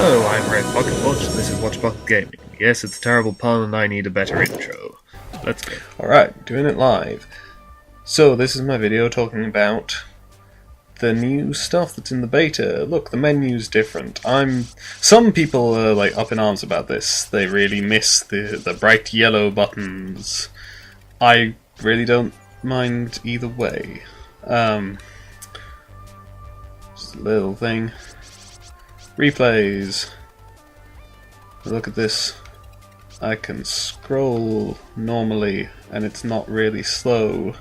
Hello, I'm Red Pocket Punch, and this is Watch Pocket Gaming. Yes, it's a terrible pun, and I need a better intro. Let's go. Alright, doing it live. So, this is my video talking about the new stuff that's in the beta. Look, the menu's different. Some people are like up in arms about this. They really miss the bright yellow buttons. I really don't mind either way. Just a little thing. Replays. Look at this. I can scroll normally and it's not really slow.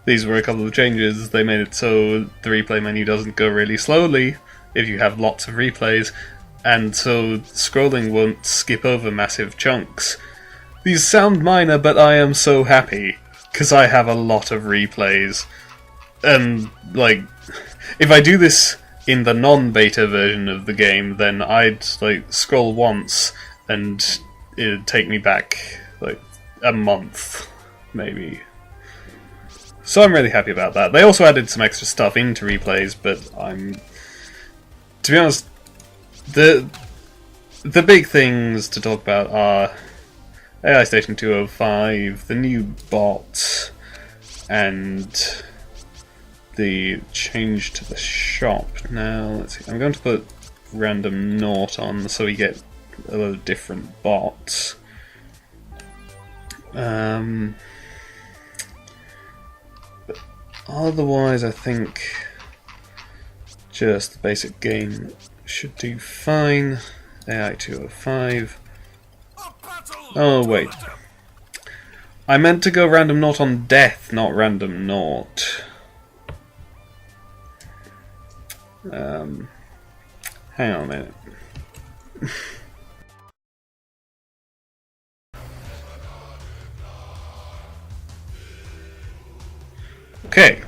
These were a couple of changes. They made it so the replay menu doesn't go really slowly if you have lots of replays, and so scrolling won't skip over massive chunks. These sound minor, but I am so happy because I have a lot of replays. And like, if I do this in the non-beta version of the game, then I'd like scroll once and it'd take me back like a month, maybe. So I'm really happy about that. They also added some extra stuff into replays, but to be honest, the big things to talk about are AI Station 205, the new bot, and the change to the shop. Now, let's see. I'm going to put random naught on so we get a lot of different bots. But otherwise, I think just the basic game should do fine. AI 205. Oh, wait. I meant to go random naught on death, not random naught. Hang on a minute. Okay.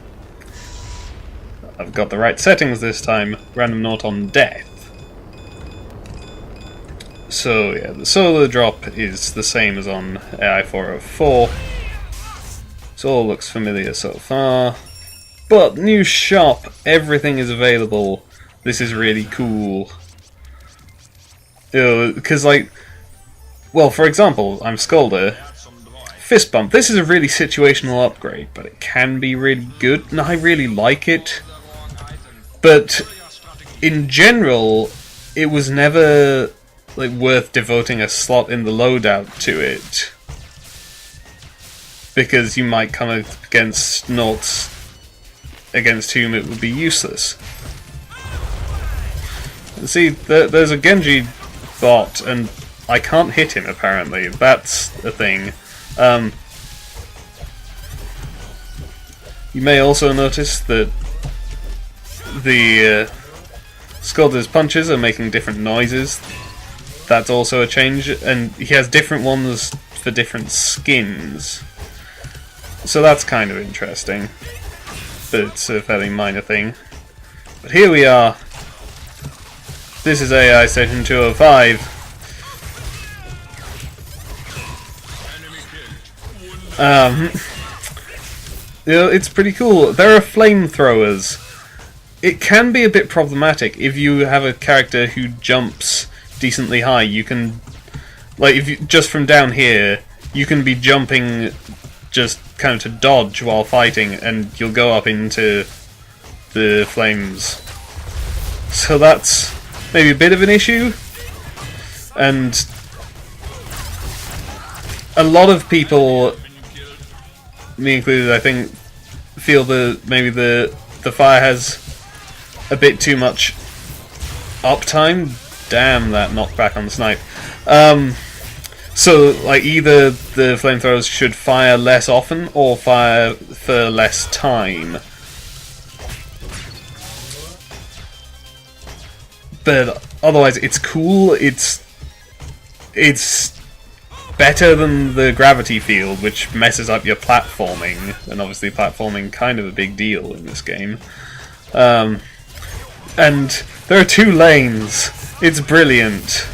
I've got the right settings this time. Random naught on death. So yeah, the solo drop is the same as on AI 404. So all looks familiar so far. But new shop, everything is available. This is really cool. Because like, well, for example, I'm Scolder. Fist bump. This is a really situational upgrade, but it can be really good, and I really like it. But in general, it was never like worth devoting a slot in the loadout to it, because you might come up against naughts against whom it would be useless. See, there's a Genji bot, and I can't hit him apparently. That's a thing. You may also notice that the Scolder's punches are making different noises. That's also a change, and he has different ones for different skins. So that's kind of interesting, but it's a fairly minor thing. But here we are. This is AI Station 205. It's pretty cool. There are flamethrowers. It can be a bit problematic if you have a character who jumps decently high. You can, like, if you, just from down here, you can be jumping just kind of to dodge while fighting, and you'll go up into the flames. So that's maybe a bit of an issue, and a lot of people, me included, I think, feel that maybe the fire has a bit too much uptime. Damn, that knockback on the snipe. So, like, either the flamethrowers should fire less often or fire for less time. But otherwise, it's cool. It's better than the gravity field, which messes up your platforming, and obviously platforming kind of a big deal in this game. And there are 2 lanes. It's brilliant.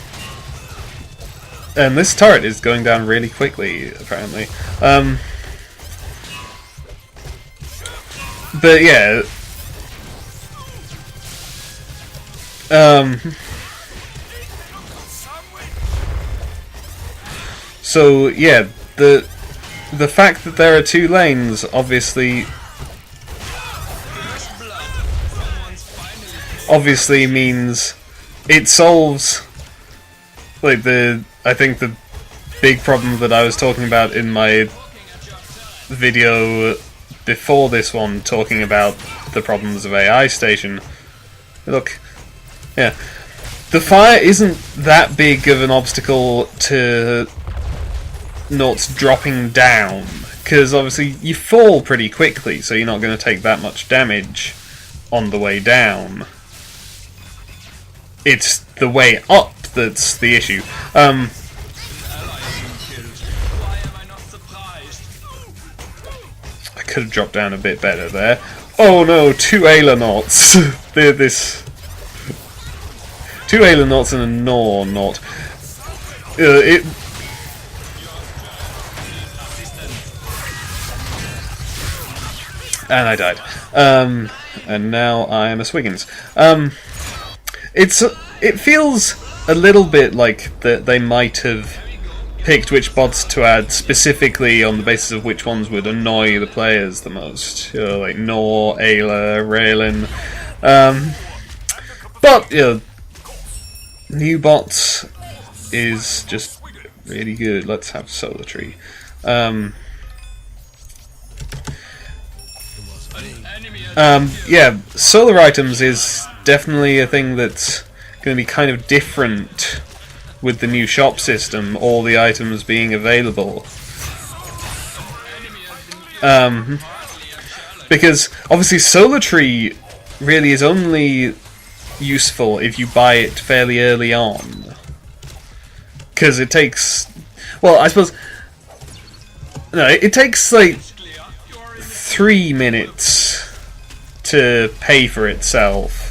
And this turret is going down really quickly, apparently. But yeah. So yeah, the fact that there are 2 lanes obviously means it solves like I think the big problem that I was talking about in my video before this one, talking about the problems of AI Station. Look, yeah, the fire isn't that big of an obstacle to Nauts dropping down, because obviously you fall pretty quickly, so you're not going to take that much damage on the way down. It's the way up that's the issue. I could have dropped down a bit better there. Oh no, 2 Awesomenauts. This 2 Awesomenauts and a Gnaw knot. And I died. And now I am a Swiggins. It feels a little bit like that they might have picked which bots to add specifically on the basis of which ones would annoy the players the most. Like Nor, Ayla, Raylin. But, new bots is just really good. Let's have Solar Tree. Yeah, solar items is definitely a thing that's going to be kind of different with the new shop system, all the items being available. Because obviously Solar Tree really is only useful if you buy it fairly early on. Because it takes... well, I suppose... no, it takes like 3 minutes to pay for itself.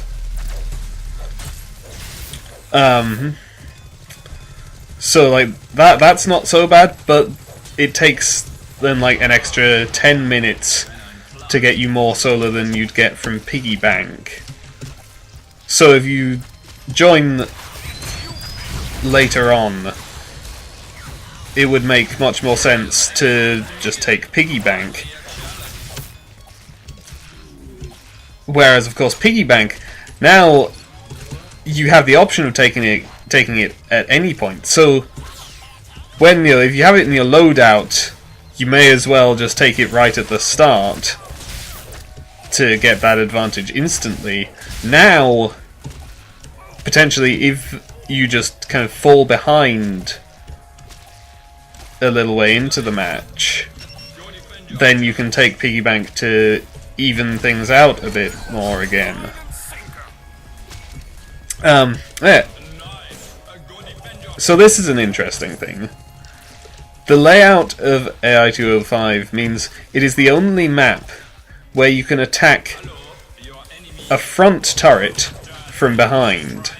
So like that's not so bad, but it takes then like an extra 10 minutes to get you more solar than you'd get from Piggy Bank. So if you join later on, it would make much more sense to just take Piggy Bank. Whereas of course Piggy Bank, now you have the option of taking it at any point. So when if you have it in your loadout, you may as well just take it right at the start to get that advantage instantly. Now, potentially, if you just kind of fall behind a little way into the match, then you can take Piggy Bank to even things out a bit more again. Yeah. So this is an interesting thing. The layout of AI 205 means it is the only map where you can attack a front turret from behind.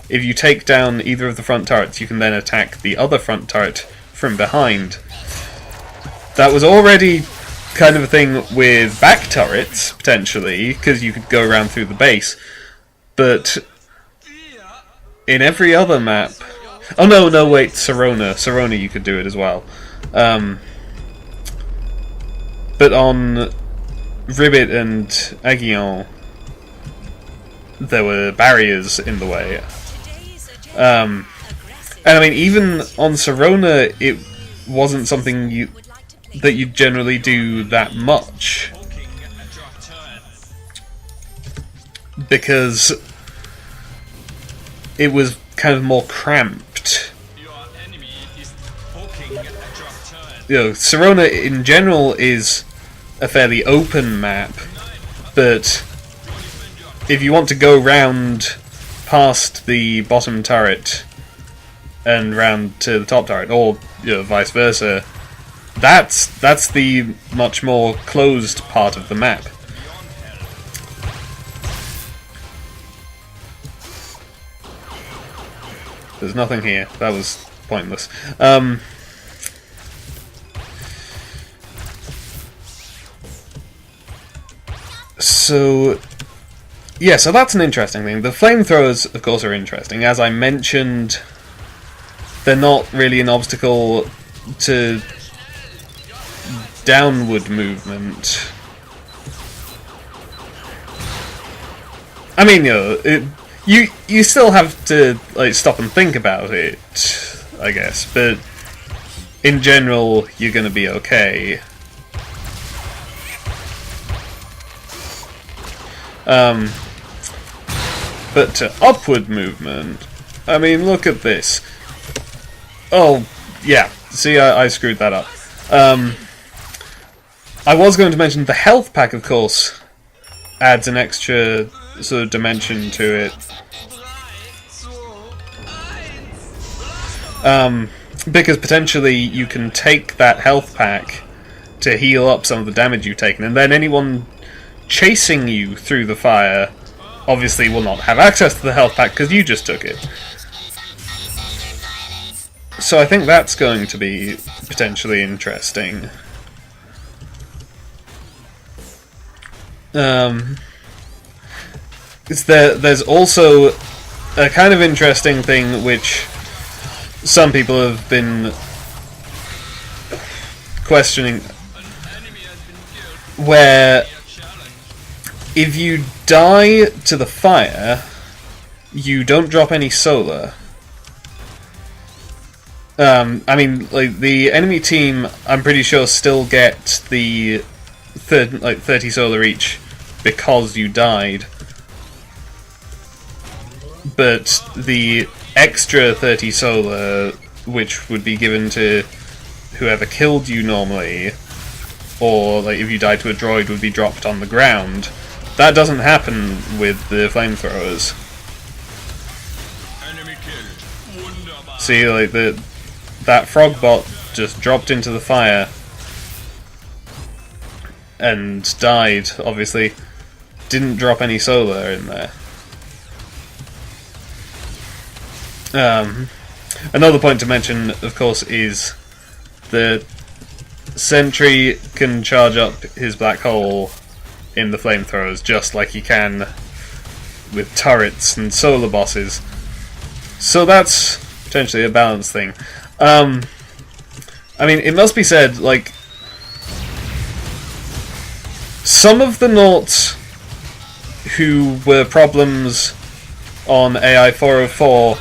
If you take down either of the front turrets, you can then attack the other front turret from behind. That was already kind of a thing with back turrets, potentially, because you could go around through the base. But in every other map... oh no, wait, Serona you could do it as well. But on Ribbit and Aguillon, there were barriers in the way. And I mean, even on Serona, it wasn't something that you generally do that much. Because it was kind of more cramped. Serona in general is a fairly open map, but if you want to go round past the bottom turret and round to the top turret, or vice versa, that's the much more closed part of the map. There's nothing here. That was pointless. So that's an interesting thing. The flamethrowers, of course, are interesting. As I mentioned they're not really an obstacle to downward movement. I mean, you still have to like stop and think about it, I guess, but in general, you're going to be okay. But to upward movement, I mean, look at this. Oh, yeah. See, I screwed that up. I was going to mention the health pack, of course, adds an extra sort of dimension to it. Because potentially you can take that health pack to heal up some of the damage you've taken, and then anyone chasing you through the fire obviously will not have access to the health pack because you just took it. So I think that's going to be potentially interesting. There's also a kind of interesting thing which some people have been questioning, where if you die to the fire, you don't drop any solar. I mean, like, the enemy team, I'm pretty sure, still get the 30 solar each because you died. But the extra 30 solar, which would be given to whoever killed you normally, or like if you died to a droid, would be dropped on the ground. That doesn't happen with the flamethrowers. See, like, that frog bot just dropped into the fire and died, obviously. Didn't drop any solar in there. Another point to mention, of course, is the Sentry can charge up his black hole in the flamethrowers just like he can with turrets and solar bosses. So that's potentially a balance thing. I mean, it must be said, like, some of the Nauts who were problems on AI 404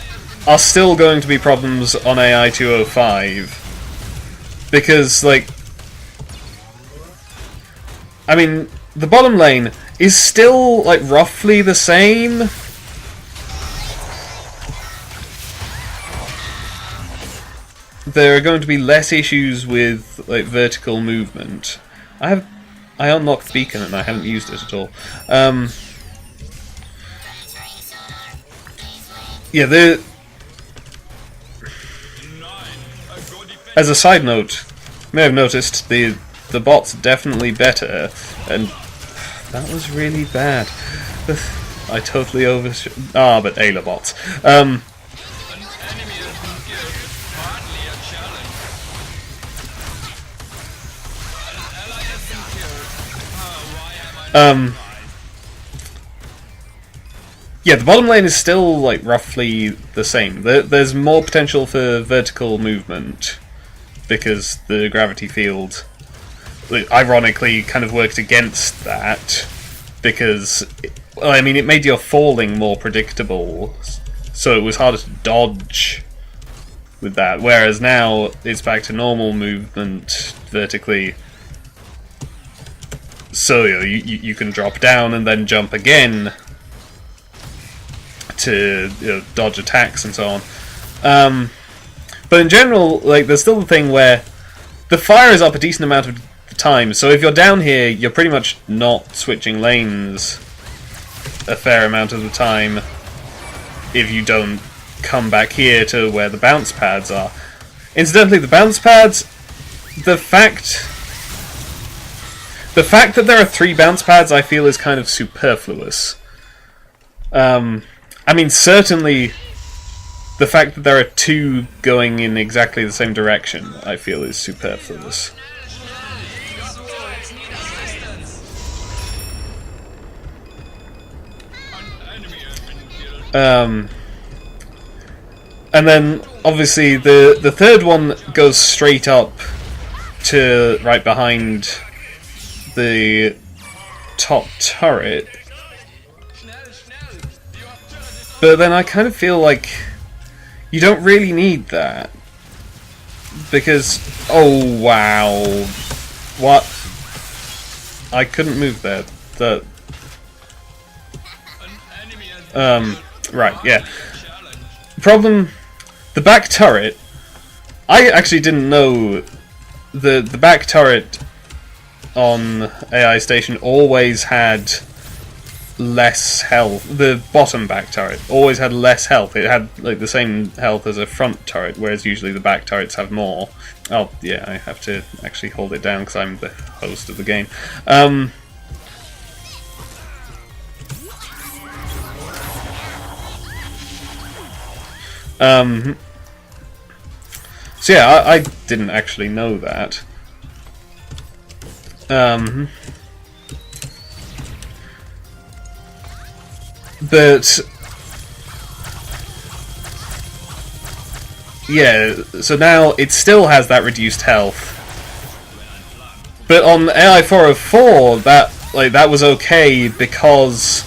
are still going to be problems on AI 205. Because, like, I mean, the bottom lane is still, like, roughly the same. There are going to be less issues with, like, vertical movement. I unlocked Beacon and I haven't used it at all. Yeah, as a side note, you may have noticed the bot's definitely better, and that was really bad. I totally overshot. But Ayla bots. Yeah, the bottom lane is still, like, roughly the same. There's more potential for vertical movement because the gravity field, ironically, kind of worked against that because, well, I mean, it made your falling more predictable, so it was harder to dodge with that, whereas now it's back to normal movement vertically. So you can drop down and then jump again to dodge attacks and so on. But in general, like, there's still the thing where the fire is up a decent amount of the time, so if you're down here, you're pretty much not switching lanes a fair amount of the time if you don't come back here to where the bounce pads are. Incidentally, the bounce pads, the fact that there are 3 bounce pads, I feel, is kind of superfluous. I mean, certainly the fact that there are 2 going in exactly the same direction, I feel, is superfluous. And then, obviously, the third one goes straight up to right behind the top turret. But then I kind of feel like you don't really need that. Because, oh wow. What? I couldn't move there. Right, yeah. Problem, the back turret, I actually didn't know the back turret on AI Station always had less health. The bottom back turret always had less health. It had like the same health as a front turret, whereas usually the back turrets have more. Oh yeah, I have to actually hold it down because I'm the host of the game. So yeah, I didn't actually know that. But yeah, so now it still has that reduced health. But on AI 404, that was okay because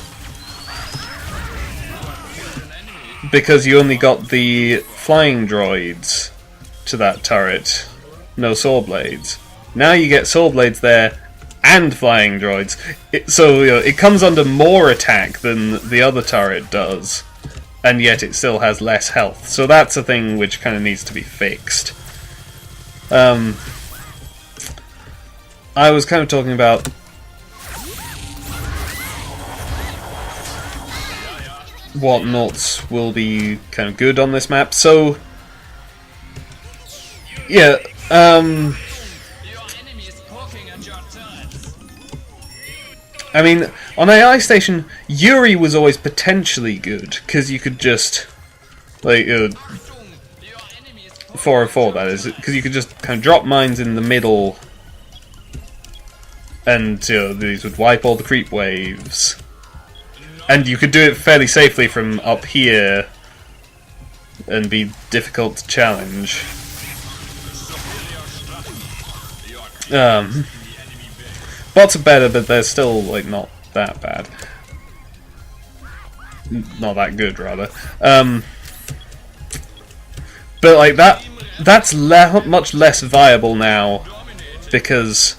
you only got the flying droids to that turret, no saw blades. Now you get saw blades there and flying droids. So it comes under more attack than the other turret does, and yet it still has less health. So that's a thing which kind of needs to be fixed. I was kind of talking about what knots will be kind of good on this map. So yeah, I mean, on AI Station, Yuri was always potentially good, because you could just, like, 404 that is, because you could just kind of drop mines in the middle, and these would wipe all the creep waves. And you could do it fairly safely from up here, and be difficult to challenge. Bots are better, but they're still like not that bad. Not that good, rather. But like that's much less viable now because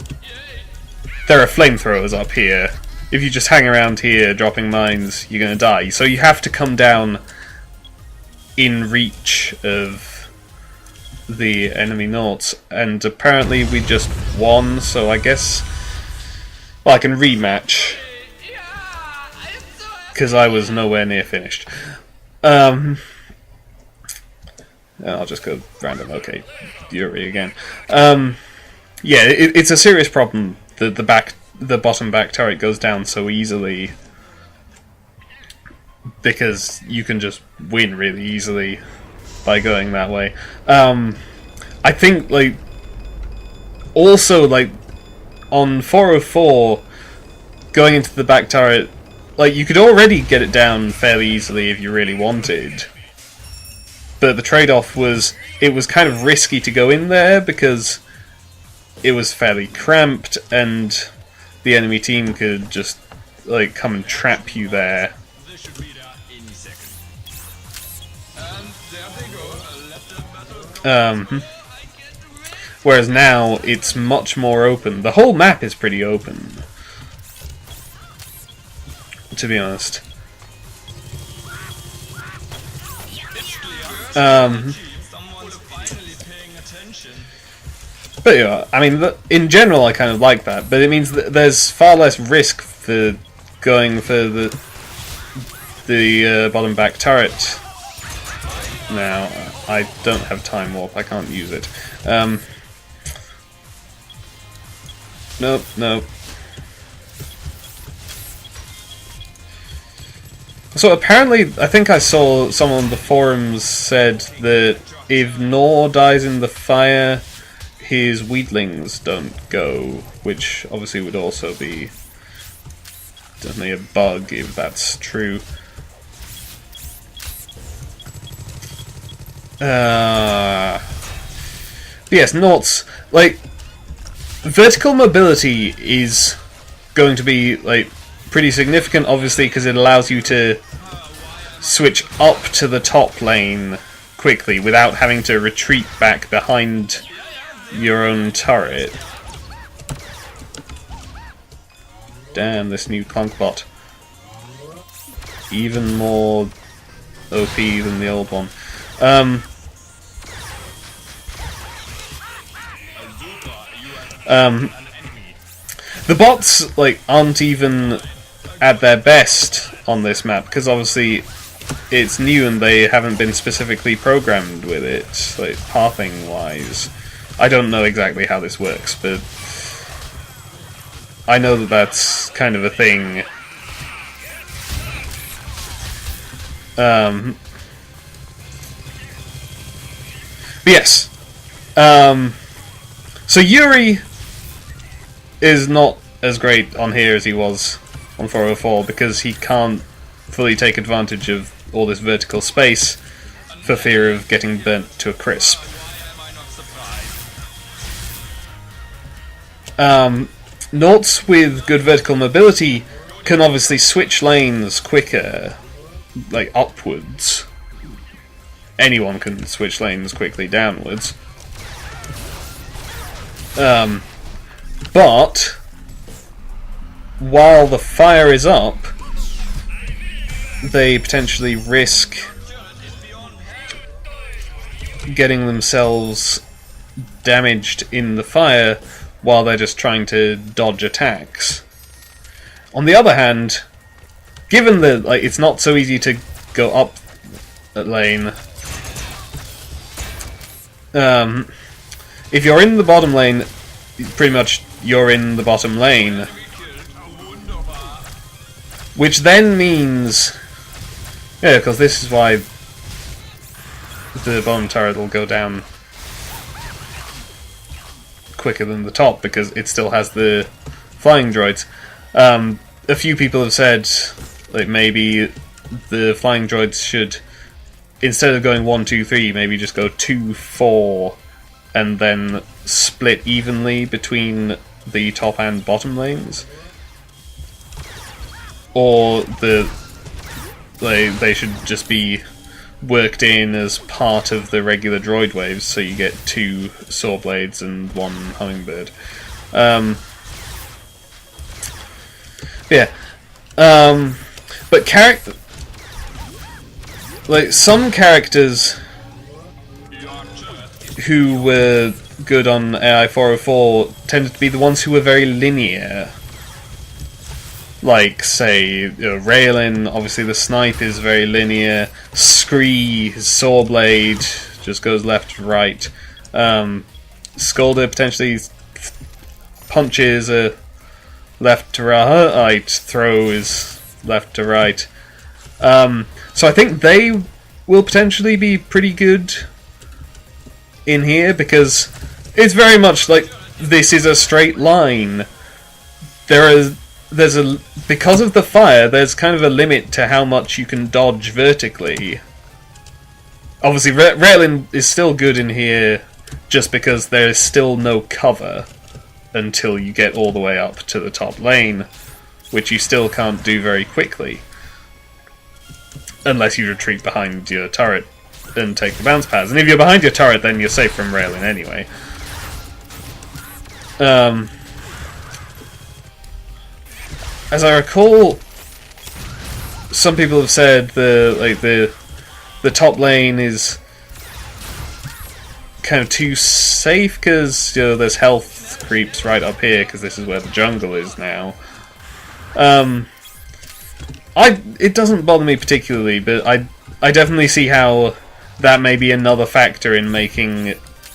there are flamethrowers up here. If you just hang around here dropping mines, you're gonna die. So you have to come down in reach of the enemy noughts, and apparently we just won, so I guess, well, I can rematch because I was nowhere near finished. I'll just go random. Okay, Yuri again. Yeah, it's a serious problem. The bottom back turret goes down so easily because you can just win really easily by going that way. I think, like, also, like, on 404, going into the back turret, like, you could already get it down fairly easily if you really wanted. But the trade-off was, it was kind of risky to go in there because it was fairly cramped and the enemy team could just, like, come and trap you there. Whereas now it's much more open. The whole map is pretty open, to be honest. But yeah, I mean, in general, I kind of like that. But it means that there's far less risk for going for the bottom back turret. Now, I don't have time warp. I can't use it. Nope, nope. So apparently, I think I saw someone on the forums said that if Nor dies in the fire, his weedlings don't go, which obviously would also be definitely a bug if that's true. yes, Nort's like vertical mobility is going to be like pretty significant, obviously, because it allows you to switch up to the top lane quickly without having to retreat back behind your own turret. Damn, this new clunk bot. Even more OP than the old one. The bots like aren't even at their best on this map because obviously it's new and they haven't been specifically programmed with it, like pathing wise. I don't know exactly how this works, but I know that that's kind of a thing. But yes. So Yuri is not as great on here as he was on 404 because he can't fully take advantage of all this vertical space for fear of getting burnt to a crisp. Nauts with good vertical mobility can obviously switch lanes quicker, like upwards. Anyone can switch lanes quickly downwards. But while the fire is up, they potentially risk getting themselves damaged in the fire while they're just trying to dodge attacks. On the other hand, given that like it's not so easy to go up that lane, if you're in the bottom lane, pretty much you're in the bottom lane. Which then means... yeah, because this is why the bottom turret will go down quicker than the top, because it still has the flying droids. A few people have said like maybe the flying droids should, instead of going 1, 2, 3, maybe just go 2, 4, and then split evenly between the top and bottom lanes. Or they should just be worked in as part of the regular droid waves, so you get 2 saw blades and 1 hummingbird. Yeah. But like some characters who were good on AI 404 tended to be the ones who were very linear. Like, say, Raelin, obviously the snipe is very linear. Scree, his saw blade, just goes left to right. Skolder potentially punches left to right. Throw is left to right. So I think they will potentially be pretty good in here, because it's very much like this is a straight line. Because of the fire, there's kind of a limit to how much you can dodge vertically. Obviously, Raelin is still good in here just because there is still no cover until you get all the way up to the top lane, which you still can't do very quickly. Unless you retreat behind your turret and take the bounce pads. And if you're behind your turret, then you're safe from Raelin anyway. As I recall, some people have said the top lane is kind of too safe because there's health creeps right up here because this is where the jungle is now. It doesn't bother me particularly, but I definitely see how that may be another factor in making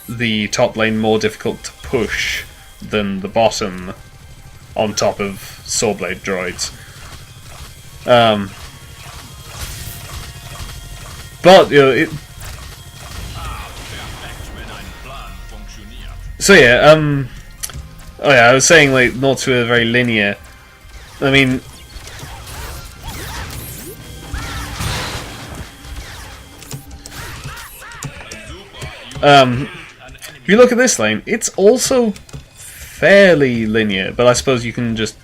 the top lane more difficult to push than the bottom, on top of Sawblade droids. But so yeah, oh yeah, I was saying like Nauts were very linear. I mean, If you look at this lane, it's also fairly linear, but I suppose you can just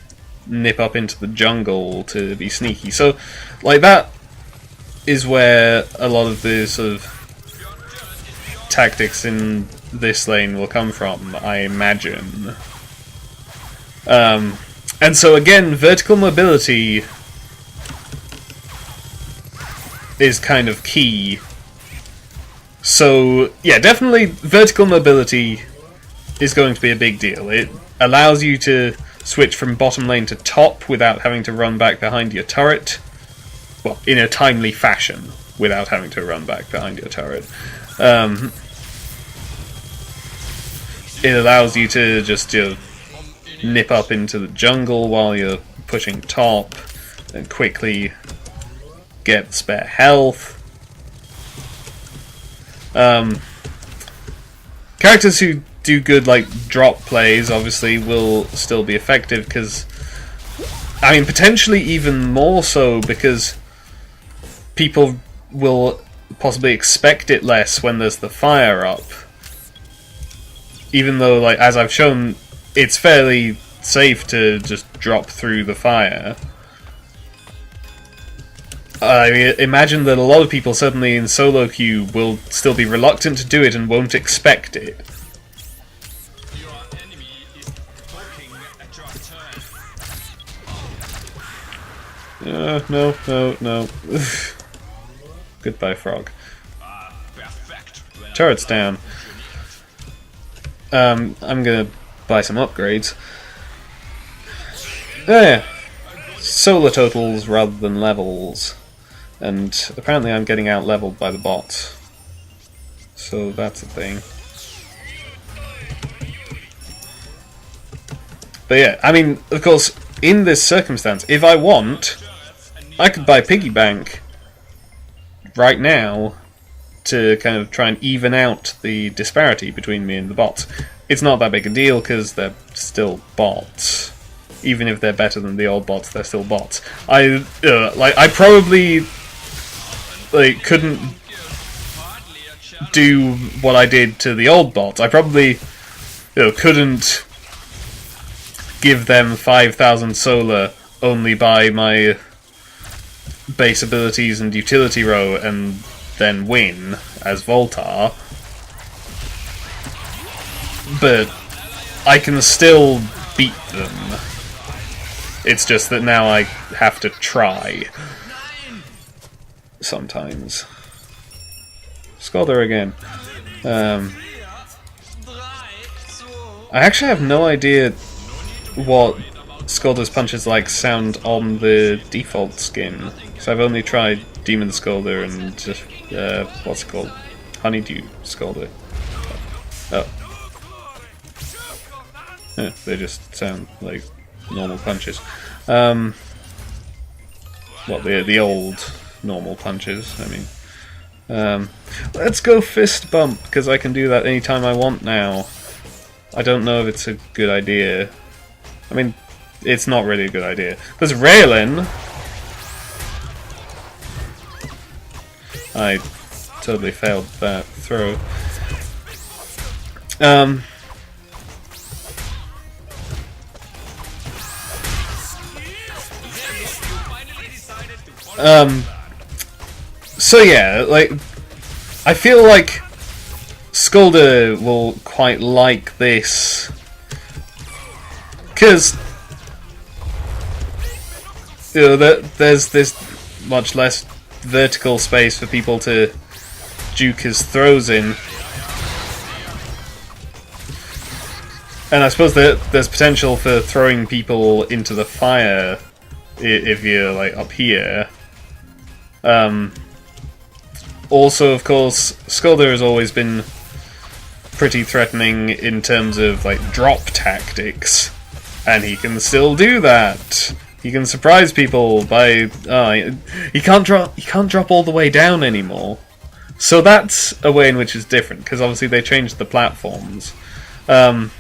nip up into the jungle to be sneaky. So, like, that is where a lot of the sort of tactics in this lane will come from, I imagine. And so again, vertical mobility is kind of key. So yeah, definitely vertical mobility is going to be a big deal. It allows you to switch from bottom lane to top without having to run back behind your turret. Well, in a timely fashion, without having to run back behind your turret. It allows you to just nip up into the jungle while you're pushing top, and quickly get spare health. Characters who do good like drop plays obviously will still be effective, because I mean potentially even more so because people will possibly expect it less when there's the fire up. Even though, like, as I've shown, it's fairly safe to just drop through the fire. I imagine that a lot of people, certainly in solo queue, will still be reluctant to do it and won't expect it. No. Goodbye, frog. Turret's down. I'm gonna buy some upgrades. Oh yeah. Solar totals rather than levels. And apparently I'm getting out leveled by the bots. So that's a thing. But yeah, I mean, of course, in this circumstance, if I want, I could buy Piggy Bank right now to kind of try and even out the disparity between me and the bots. It's not that big a deal because they're still bots. Even if they're better than the old bots, they're still bots. I probably couldn't do what I did to the old bots. I probably couldn't give them 5,000 solar only by my base abilities and utility row and then win as Voltar. But I can still beat them. It's just that now I have to try. Sometimes. Scalder again. I actually have no idea what Scalder's punches like sound on the default skin. So I've only tried Demon Scalder and just, what's it called? Honeydew Scalder. Oh. Yeah, they just sound like normal punches. Well, the old normal punches, I mean. Let's go fist bump, because I can do that anytime I want now. I don't know if it's a good idea. I mean, it's not really a good idea. There's Raylan. I totally failed that throw. So yeah, like, I feel like Scalder will quite like this, because there's this much less vertical space for people to juke his throws in, and I suppose that there's potential for throwing people into the fire if you're like up here. Also, of course, Scalder has always been pretty threatening in terms of like drop tactics, and he can still do that. He can surprise people by he can't drop all the way down anymore. So that's a way in which it's different, because obviously they changed the platforms. Some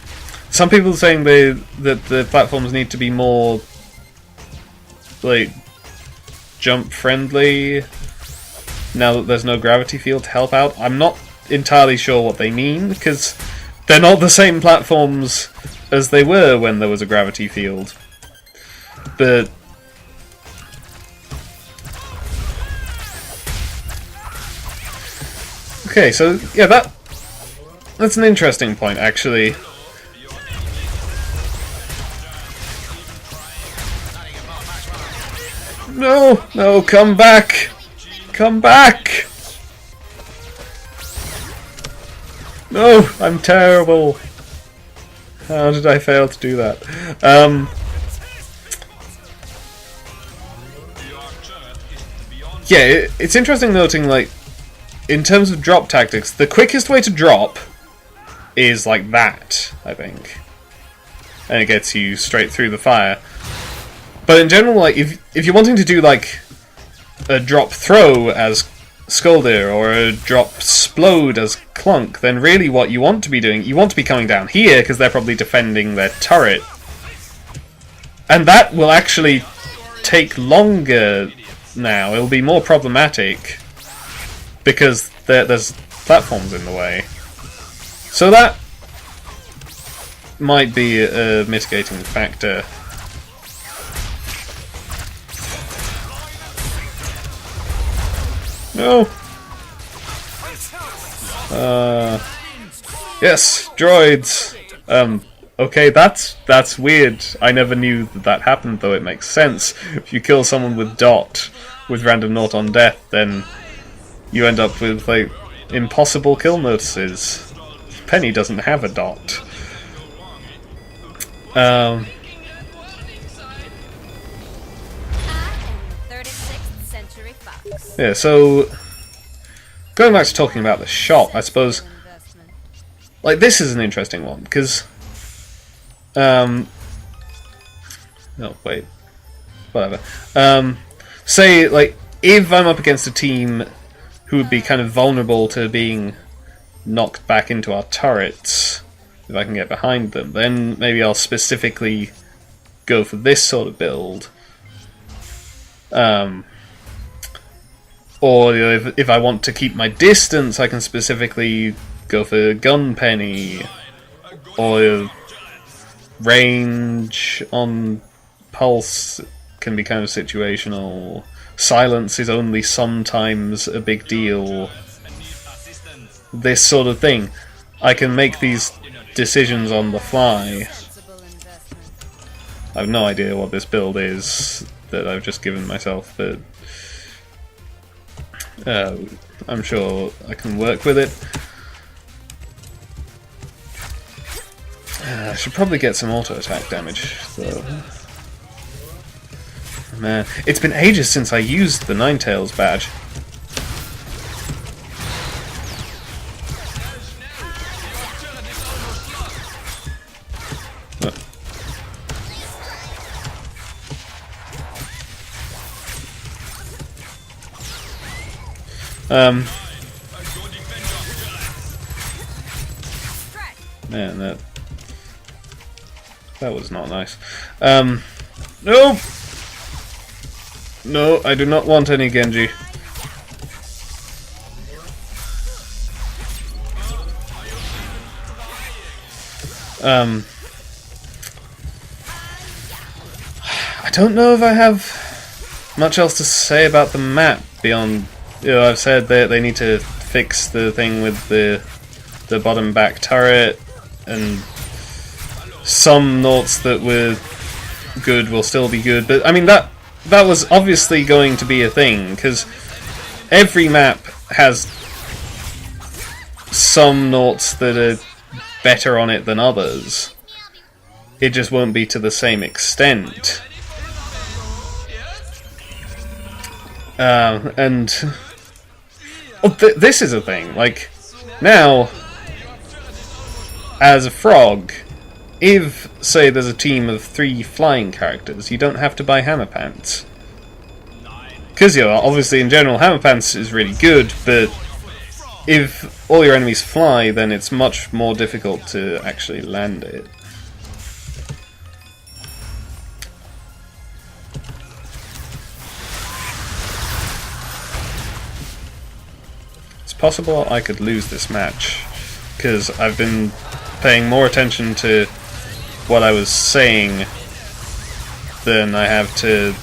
people are saying that the platforms need to be more like jump friendly now that there's no gravity field to help out. I'm not entirely sure what they mean, because they're not the same platforms as they were when there was a gravity field. But okay, so yeah, that's an interesting point, actually. No, no, come back! Come back! No, I'm terrible. How did I fail to do that? Yeah, it's interesting noting, like, in terms of drop tactics, the quickest way to drop is like that, I think. And it gets you straight through the fire. But in general, like, if you're wanting to do, like, a drop throw as Skoldir or a drop splode as Clunk, then really what you want to be doing, you want to be coming down here, because they're probably defending their turret. And that will actually take longer now. It'll be more problematic, because there's platforms in the way. So that might be a mitigating factor. No! Yes, droids! Okay, that's weird. I never knew that happened, though it makes sense. If you kill someone with dot, with random naught on death, then you end up with, like, impossible kill notices. Penny doesn't have a dot. Yeah, so going back to talking about the shop, I suppose, like, this is an interesting one, because no, wait, whatever. Say, like, if I'm up against a team who would be kind of vulnerable to being knocked back into our turrets, if I can get behind them, then maybe I'll specifically go for this sort of build. Or, you know, if I want to keep my distance, I can specifically go for Gun Penny, or range on Pulse can be kind of situational. Silence is only sometimes a big deal. This sort of thing. I can make these decisions on the fly. I have no idea what this build is that I've just given myself, but I'm sure I can work with it. I should probably get some auto attack damage, though. Man, it's been ages since I used the Ninetales badge. Man, that was not nice. No! No, I do not want any Genji. I don't know if I have much else to say about the map beyond, you know, I've said that they need to fix the thing with the bottom back turret, and some noughts that were good will still be good, but I mean that was obviously going to be a thing, because every map has some noughts that are better on it than others. It just won't be to the same extent. And this is a thing. Like, now, as a frog, if, say, there's a team of 3 flying characters, you don't have to buy Hammer Pants. Because, you know, obviously, in general, Hammer Pants is really good, but if all your enemies fly, then it's much more difficult to actually land it. possible I could lose this match, because I've been paying more attention to what I was saying than I have to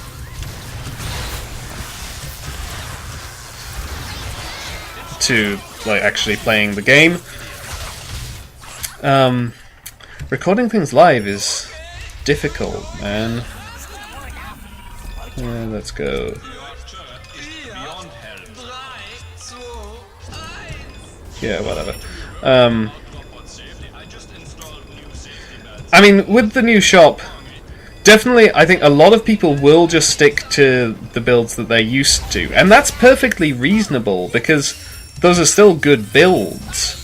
like actually playing the game. Recording things live is difficult, man. Let's go. Yeah, whatever. I mean, with the new shop, definitely I think a lot of people will just stick to the builds that they're used to, and that's perfectly reasonable because those are still good builds.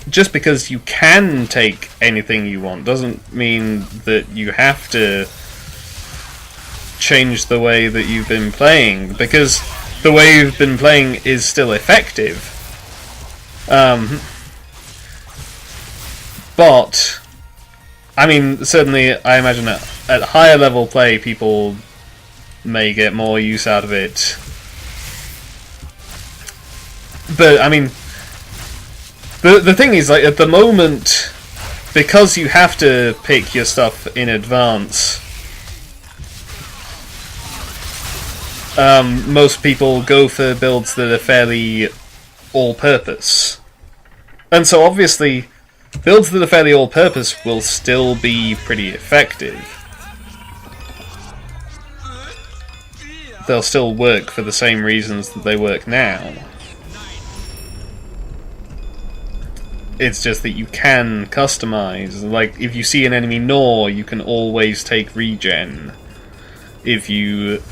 Just because you can take anything you want doesn't mean that you have to change the way that you've been playing, because the way you've been playing is still effective. But, I mean, certainly I imagine at higher level play people may get more use out of it. But, I mean, the thing is, like, at the moment, because you have to pick your stuff in advance, most people go for builds that are fairly all-purpose. And so obviously, builds that are fairly all-purpose will still be pretty effective. They'll still work for the same reasons that they work now. It's just that you can customize. Like, if you see an enemy gnaw, you can always take regen. If you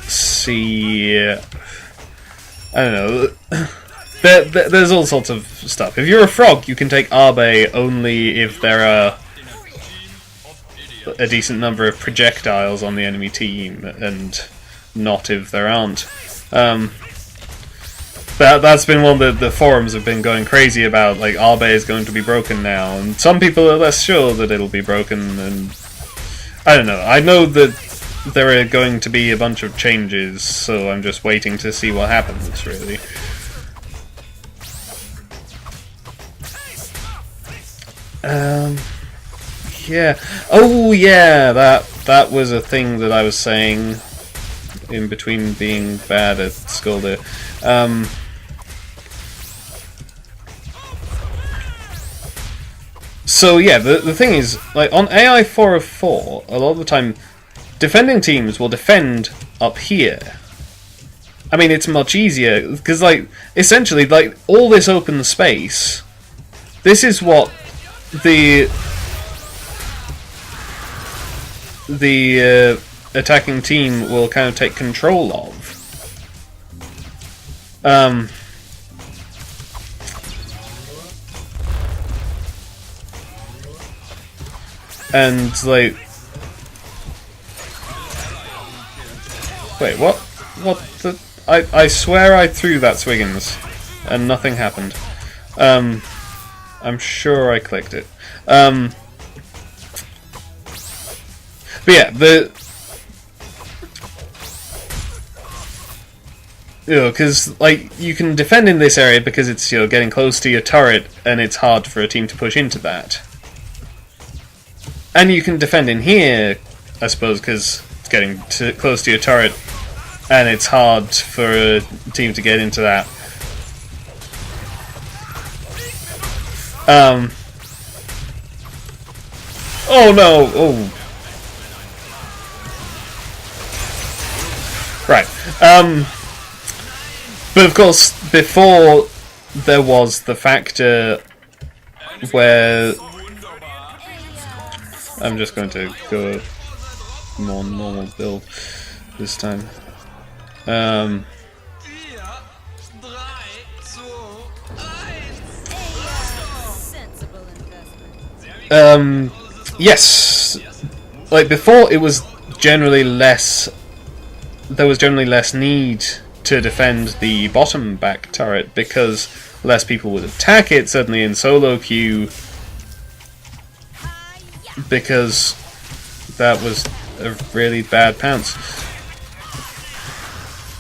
see... I don't know. There's all sorts of stuff. If you're a frog, you can take Arbe only if there are a decent number of projectiles on the enemy team, and not if there aren't. That's been one that the forums have been going crazy about, like, Arbe is going to be broken now, and some people are less sure that it'll be broken, and I don't know. I know that there are going to be a bunch of changes, so I'm just waiting to see what happens, really. Yeah. Oh, yeah, that was a thing that I was saying in between being bad at Skulder. So yeah, the thing is, like, on AI 4 of 4, a lot of the time, defending teams will defend up here. I mean, it's much easier, because, like, essentially, like, all this open space, this is what the attacking team will kind of take control of. And, like... Wait, what? What the... I swear I threw that Swiggins, and nothing happened. I'm sure I clicked it. But yeah, because, like, you can defend in this area because it's, getting close to your turret, and it's hard for a team to push into that. And you can defend in here, I suppose, because it's getting close to your turret, and it's hard for a team to get into that. Oh no! Oh. Right. But of course, before there was the factor where... I'm just going to go a more normal build this time. Yes! Like, before it was generally less... There was generally less need to defend the bottom back turret because less people would attack it, suddenly in solo queue, because that was a really bad pounce.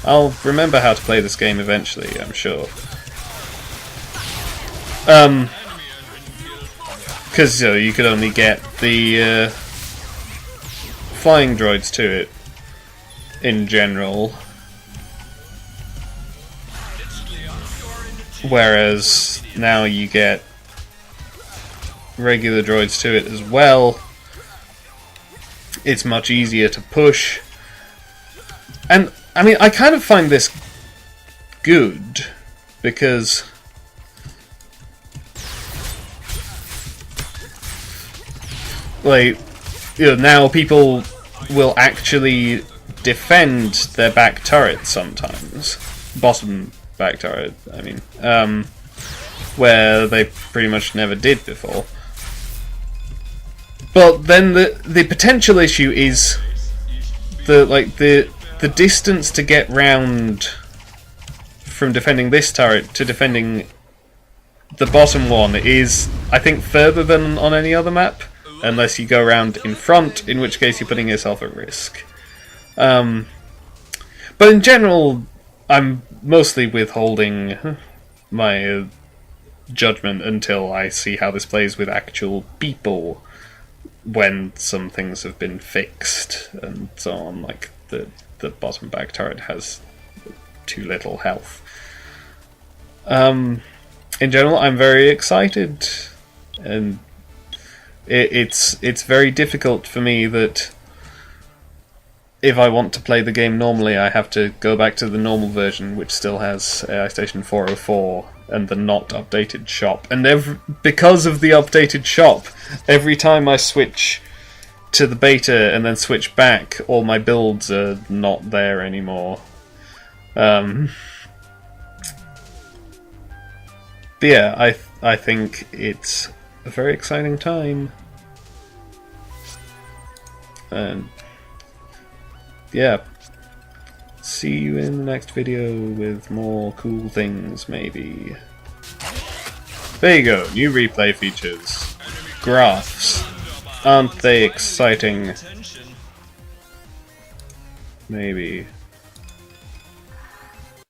I'll remember how to play this game eventually, I'm sure. Because you could only get the flying droids to it in general, whereas now you get regular droids to it as well. It's much easier to push, and I mean, I kind of find this good because like, now people will actually defend their back turret sometimes. Bottom back turret, I mean. Where they pretty much never did before. But then the potential issue is the distance to get round from defending this turret to defending the bottom one is, I think, further than on any other map. Unless you go around in front, in which case you're putting yourself at risk. But in general, I'm mostly withholding my judgment until I see how this plays with actual people, when some things have been fixed and so on, like the bottom back turret has too little health. In general, I'm very excited, and it's very difficult for me that if I want to play the game normally, I have to go back to the normal version, which still has AI Station 404 and the not updated shop. And because of the updated shop, every time I switch to the beta and then switch back, all my builds are not there anymore. But yeah, I think it's a very exciting time. And yeah, see you in the next video with more cool things, maybe. There you go, new replay features. Graphs. Aren't they exciting? Maybe.